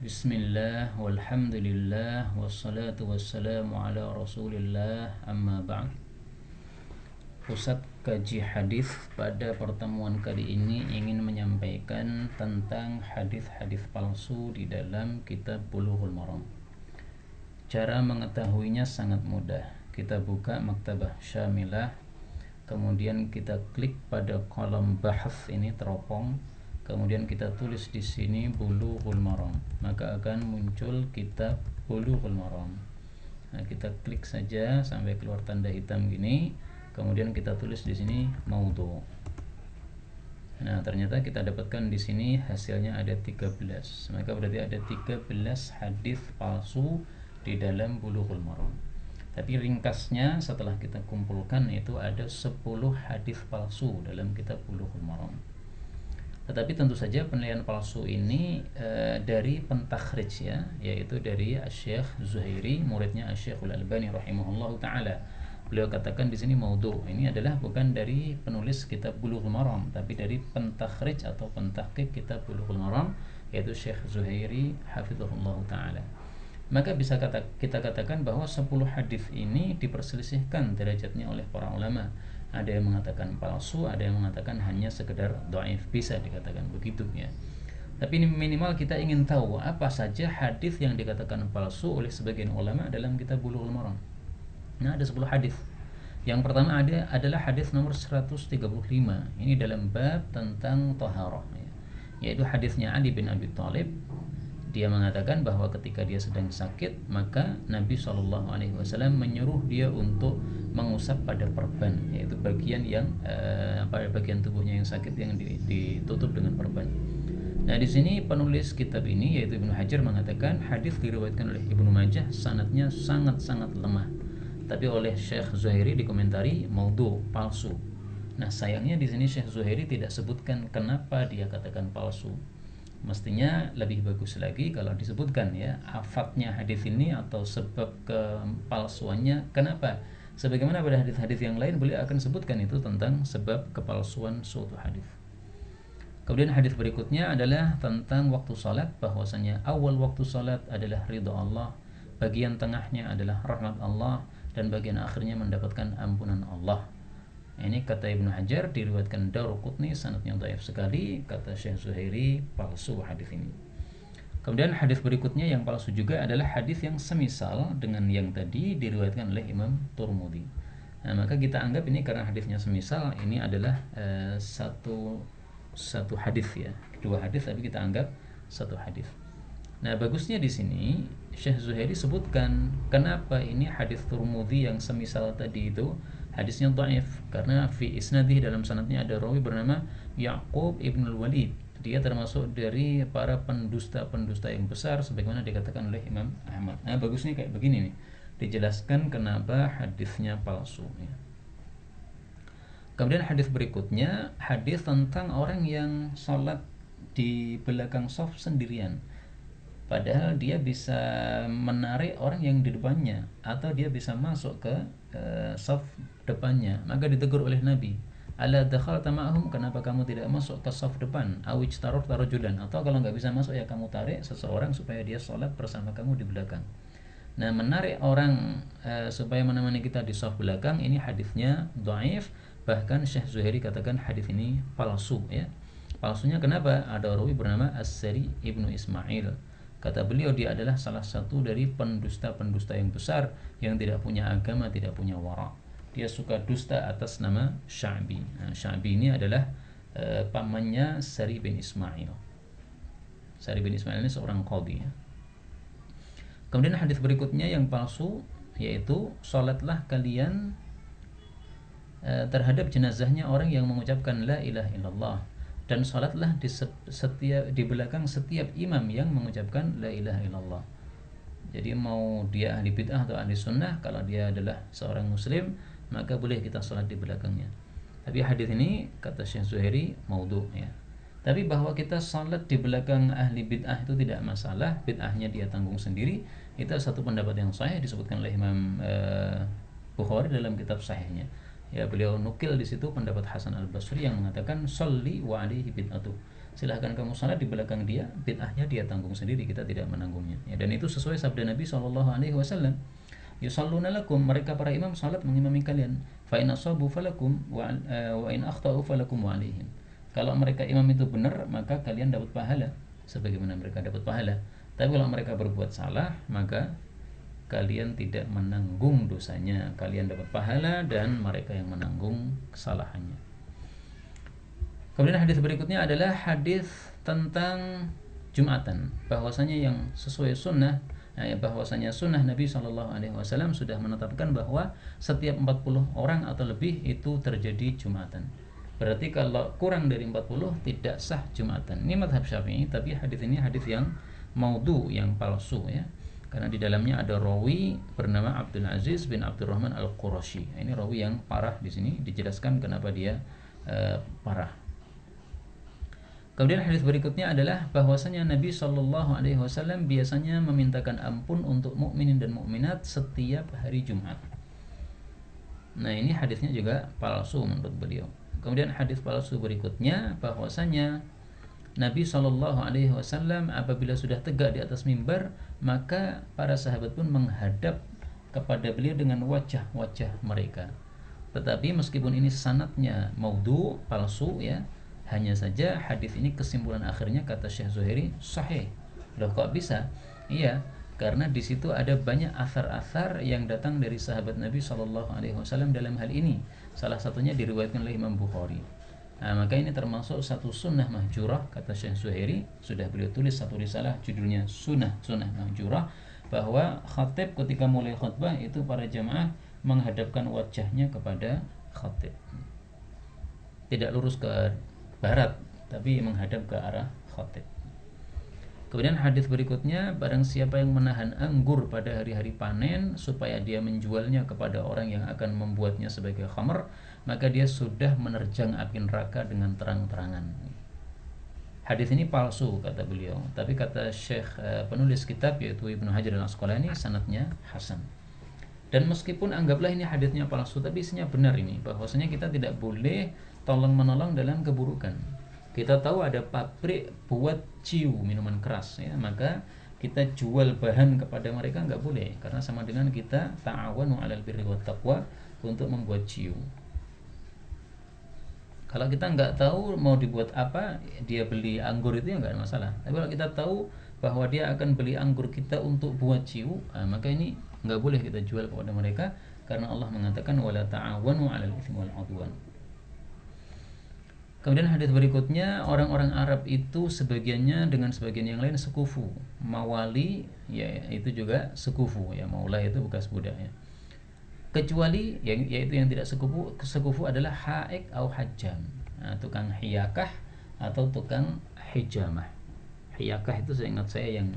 Bismillah, walhamdulillah, wassalatu wassalamu ala rasulillah, amma ba'd. Pusat kaji hadis pada pertemuan kali ini ingin menyampaikan tentang hadis-hadis palsu di dalam kitab Bulughul Maram. Cara mengetahuinya sangat mudah. Kita buka Maktabah Syamilah, kemudian kita klik pada kolom bahas ini teropong, kemudian kita tulis di sini Bulughul Maram, maka akan muncul kitab Bulughul Maram. Nah, kita klik saja sampai keluar tanda hitam gini, kemudian kita tulis di sini maudhu. Nah, ternyata kita dapatkan di sini hasilnya ada 13. Maka berarti ada 13 hadis palsu di dalam Bulughul Maram. Tapi ringkasnya setelah kita kumpulkan itu ada 10 hadis palsu dalam kitab Bulughul Maram. Tetapi tentu saja penilaian palsu ini dari pentakhrij ya, yaitu dari Syekh Zuhairi, muridnya Syekhul Albani rahimahullahu taala. Beliau katakan di sini maudhu. Ini adalah bukan dari penulis kitab Bulughul Maram, tapi dari pentakhrij atau pentahqiq kitab Bulughul Maram, yaitu Syekh Zuhairi hafizahullahu taala. Maka bisa kita katakan bahwa 10 hadis ini diperselisihkan derajatnya oleh para ulama. Ada yang mengatakan palsu, ada yang mengatakan hanya sekedar dhaif, bisa dikatakan begitu ya. Tapi ini minimal kita ingin tahu apa saja hadis yang dikatakan palsu oleh sebagian ulama dalam kitab Bulughul Maram. Nah, ada 10 hadis. Yang pertama adalah hadis nomor 135. Ini dalam bab tentang taharah ya. Yaitu hadisnya Ali bin Abi Thalib. Dia mengatakan bahwa ketika dia sedang sakit, maka Nabi SAW menyuruh dia untuk mengusap pada perban, yaitu bagian yang bagian tubuhnya yang sakit yang ditutup dengan perban. Nah, di sini penulis kitab ini yaitu Ibnu Hajar mengatakan hadis diriwayatkan oleh Ibnu Majah, sanadnya sangat-sangat lemah. Tapi oleh Syekh Zuhairi dikomentari maudhu, palsu. Nah, sayangnya di sini Syekh Zuhairi tidak sebutkan kenapa dia katakan palsu. Mestinya lebih bagus lagi kalau disebutkan ya afatnya hadis ini atau sebab kepalsuannya kenapa. Sebagaimana pada hadis-hadis yang lain beliau akan sebutkan itu tentang sebab kepalsuan suatu hadis. Kemudian hadis berikutnya adalah tentang waktu salat, bahwasanya awal waktu salat adalah ridha Allah, bagian tengahnya adalah rahmat Allah, dan bagian akhirnya mendapatkan ampunan Allah. Ini kata Ibnu Hajar, diriwayatkan Daruqutni, sanadnya dhaif sekali. Kata Syekh Zuhairi, palsu hadis ini. Kemudian hadis berikutnya yang palsu juga adalah hadis yang semisal dengan yang tadi diriwayatkan oleh Imam Turmudi. Nah, maka kita anggap ini karena hadisnya semisal, ini adalah satu hadis ya, dua hadis tapi kita anggap satu hadis. Nah, bagusnya di sini Syekh Zuhairi sebutkan kenapa ini hadis Turmudi yang semisal tadi itu hadisnya dhaif, karena fi isnadih, dalam sanadnya ada rawi bernama Ya'qub ibn al-Walid. Dia termasuk dari para pendusta-pendusta yang besar sebagaimana dikatakan oleh Imam Ahmad. Nah, bagusnya kayak begini nih, dijelaskan kenapa hadisnya palsu ya. Kemudian hadis berikutnya hadis tentang orang yang sholat di belakang shaf sendirian, padahal dia bisa menarik orang yang di depannya atau dia bisa masuk ke shaf depannya. Maka ditegur oleh Nabi, ala dakhalta ma'ahum, kenapa kamu tidak masuk ke shaf depan, awij tarafta rajulan, atau kalau nggak bisa masuk ya kamu tarik seseorang supaya dia sholat bersama kamu di belakang. Nah, menarik orang supaya menemani kita di shaf belakang, ini hadisnya dhaif. Bahkan Syekh Zuhairi katakan hadis ini palsu ya. Palsunya kenapa? Ada rawi bernama As-Sari ibnu Ismail. Kata beliau, dia adalah salah satu dari pendusta-pendusta yang besar yang tidak punya agama, tidak punya wara. Dia suka dusta atas nama Sya'bi. Nah, Sya'bi ini adalah pamannya Sari bin Ismail. Sari bin Ismail ini seorang qadhi ya. Kemudian hadis berikutnya yang palsu yaitu salatlah kalian terhadap jenazahnya orang yang mengucapkan la ilaha illallah, dan salatlah di belakang setiap imam yang mengucapkan la ilaha illallah. Jadi mau dia ahli bid'ah atau ahli sunnah, kalau dia adalah seorang muslim maka boleh kita salat di belakangnya. Tapi hadis ini kata Syekh Zuhairi maudhu ya. Tapi bahwa kita salat di belakang ahli bid'ah itu tidak masalah, bid'ahnya dia tanggung sendiri, itu satu pendapat yang sahih disebutkan oleh Imam Bukhari dalam kitab sahihnya. Ya, beliau nukil di situ pendapat Hasan Al-Basri yang mengatakan sholli wa alaihi bid'atuh, silahkan kamu salat di belakang dia, bid'ahnya dia tanggung sendiri, kita tidak menanggungnya. Ya, dan itu sesuai sabda Nabi SAW. Yusalluna lakum, mereka para imam salat mengimami kalian. Fa in asabu falakum wa in akhtau falakum wa alaihim. Kalau mereka imam itu benar, maka kalian dapat pahala sebagaimana mereka dapat pahala. Tapi kalau mereka berbuat salah, maka kalian tidak menanggung dosanya. Kalian dapat pahala dan mereka yang menanggung kesalahannya. Kemudian hadis berikutnya adalah hadis tentang Jumatan, bahwasanya yang sesuai sunnah, bahwasanya sunnah Nabi SAW sudah menetapkan bahwa setiap 40 orang atau lebih itu terjadi Jumatan. Berarti kalau kurang dari 40 tidak sah Jumatan. Ini mazhab Syafi'i, tapi hadis ini hadis yang maudhu, yang palsu ya. Karena di dalamnya ada rawi bernama Abdul Aziz bin Abdurrahman Al-Qurashi. Ini rawi yang parah, di sini dijelaskan kenapa dia parah. Kemudian hadis berikutnya adalah bahwasanya Nabi SAW biasanya memintakan ampun untuk mukminin dan mukminat setiap hari Jumat. Nah, ini hadisnya juga palsu menurut beliau. Kemudian hadis palsu berikutnya bahwasanya Nabi SAW apabila sudah tegak di atas mimbar, maka para sahabat pun menghadap kepada beliau dengan wajah-wajah mereka. Tetapi meskipun ini sanadnya maudhu, palsu ya, hanya saja hadis ini kesimpulan akhirnya kata Syekh Zuhairi sahih. Loh kok bisa? Iya, karena di situ ada banyak athar-athar yang datang dari sahabat Nabi SAW dalam hal ini. Salah satunya diriwayatkan oleh Imam Bukhari. Nah, maka ini termasuk satu sunnah mahjurah kata Syekh Zuhairi. Sudah beliau tulis satu risalah judulnya Sunnah Mahjurah, bahwa khatib ketika mulai khutbah itu para jamaah menghadapkan wajahnya kepada khatib, tidak lurus ke barat tapi menghadap ke arah khatib. Kemudian hadis berikutnya, barang siapa yang menahan anggur pada hari-hari panen supaya dia menjualnya kepada orang yang akan membuatnya sebagai khamr, maka dia sudah menerjang api neraka dengan terang-terangan. Hadis ini palsu kata beliau, tapi kata Syekh penulis kitab yaitu Ibnu Hajar Al-Asqalani sanadnya hasan. Dan meskipun anggaplah ini hadisnya palsu, tapi isinya benar ini, bahwasanya kita tidak boleh tolong menolong dalam keburukan. Kita tahu ada pabrik buat ciu minuman keras ya, maka kita jual bahan kepada mereka nggak boleh, karena sama dengan kita ta'awanu 'alal birri wat taqwa untuk membuat ciu. Kalau kita nggak tahu mau dibuat apa, dia beli anggur itu ya nggak ada masalah. Tapi kalau kita tahu bahwa dia akan beli anggur kita untuk buat ciu, maka ini nggak boleh kita jual kepada mereka, karena Allah mengatakan wala ta'awanu 'alal itsmi wal 'udwan. Kemudian hadis berikutnya, orang-orang Arab itu sebagiannya dengan sebagian yang lain sekufu. Mawali ya itu juga sekufu ya, maula itu bekas budak ya. Kecuali yaitu yang tidak sekufu adalah haik atau hajam. Nah, tukang hiyakah atau tukang hijamah. Hiyakah itu seingat saya yang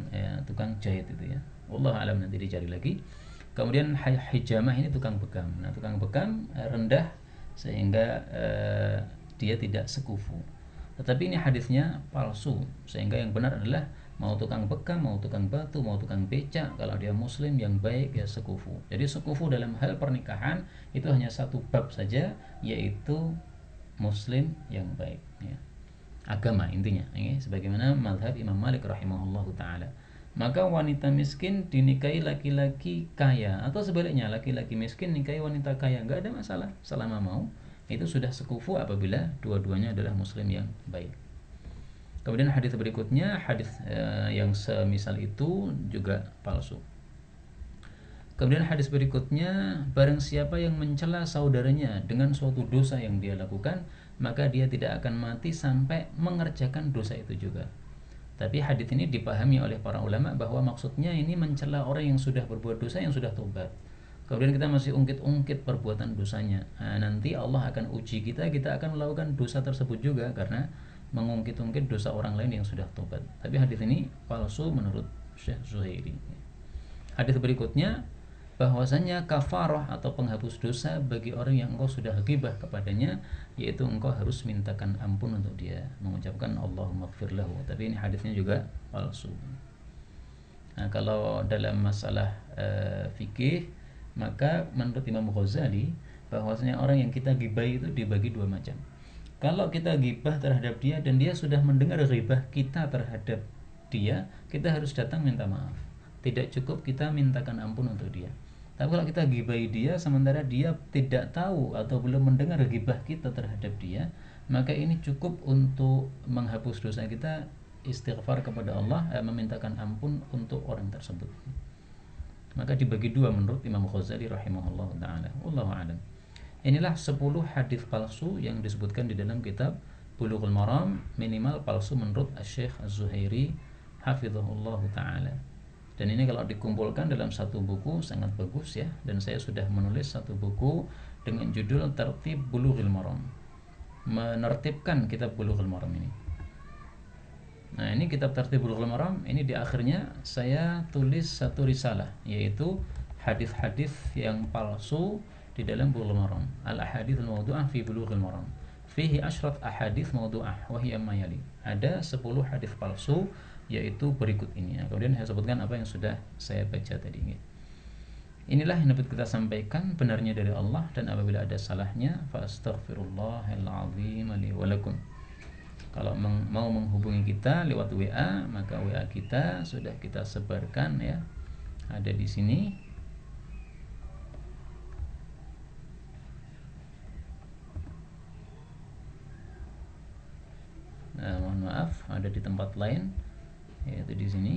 tukang jahit itu ya. Wallahu alam, nanti dicari lagi. Kemudian hijamah ini tukang bekam. Nah, tukang bekam rendah sehingga dia tidak sekufu. Tetapi ini hadisnya palsu, sehingga yang benar adalah mau tukang bekam, mau tukang batu, mau tukang becak, kalau dia muslim yang baik ya sekufu. Jadi sekufu dalam hal pernikahan itu hanya satu bab saja, yaitu muslim yang baik ya. Agama intinya ya, sebagaimana mazhab Imam Malik rahimahullahu taala. Maka wanita miskin dinikahi laki-laki kaya, atau sebaliknya laki-laki miskin nikahi wanita kaya, nggak ada masalah selama mau. Itu sudah sekufu apabila dua-duanya adalah muslim yang baik. Kemudian hadis berikutnya, hadis yang semisal itu juga palsu. Kemudian hadis berikutnya, barang siapa yang mencela saudaranya dengan suatu dosa yang dia lakukan, maka dia tidak akan mati sampai mengerjakan dosa itu juga. Tapi hadis ini dipahami oleh para ulama bahwa maksudnya ini mencela orang yang sudah berbuat dosa, yang sudah tobat. Kemudian kita masih ungkit-ungkit perbuatan dosanya. Nah, nanti Allah akan uji kita akan melakukan dosa tersebut juga karena mengungkit-ungkit dosa orang lain yang sudah tobat. Tapi hadis ini palsu menurut Syekh Zuhairi. Hadis berikutnya, bahwasanya kafarah atau penghapus dosa bagi orang yang engkau sudah ghibah kepadanya, yaitu engkau harus mintakan ampun untuk dia, mengucapkan Allahumma ighfir lahu. Tapi ini hadisnya juga palsu. Nah, kalau dalam masalah fikih, maka menurut Imam Ghazali bahwasanya orang yang kita gibai itu dibagi dua macam. Kalau kita ghibah terhadap dia dan dia sudah mendengar ghibah kita terhadap dia, kita harus datang minta maaf. Tidak cukup kita mintakan ampun untuk dia. Tapi kalau kita ghibahi dia sementara dia tidak tahu atau belum mendengar ghibah kita terhadap dia, maka ini cukup untuk menghapus dosa kita, istighfar kepada Allah, memintakan ampun untuk orang tersebut. Maka dibagi dua menurut Imam Ghazali rahimahullah taala. Wallahu a'lam. Inilah 10 hadis palsu yang disebutkan di dalam kitab Bulughul Maram, minimal palsu menurut Syekh Az-Zuhairi hafizahullah taala. Dan ini kalau dikumpulkan dalam satu buku sangat bagus ya. Dan saya sudah menulis satu buku dengan judul Tertib Bulughul Maram, menertibkan kitab Bulughul Maram ini. Nah, ini kitab Tertib Bulughul Maram, ini di akhirnya saya tulis satu risalah, yaitu hadis-hadis yang palsu di dalam Bulughul Maram. Al-ahadits al-mawdu'ah fi Bulughul Maram. Fihi asyrat ahadits mawdu'ah wa hiya ma yali. Ada 10 hadis palsu, yaitu berikut ini. Nah, kemudian saya sebutkan apa yang sudah saya baca tadi. Inilah yang dapat kita sampaikan, benarnya dari Allah, dan apabila ada salahnya fa astaghfirullahal azim li wa lakum. Kalau mau menghubungi kita lewat WA, maka WA kita sudah kita sebarkan ya. Ada di sini. Nah, mohon maaf, ada di tempat lain, yaitu di sini.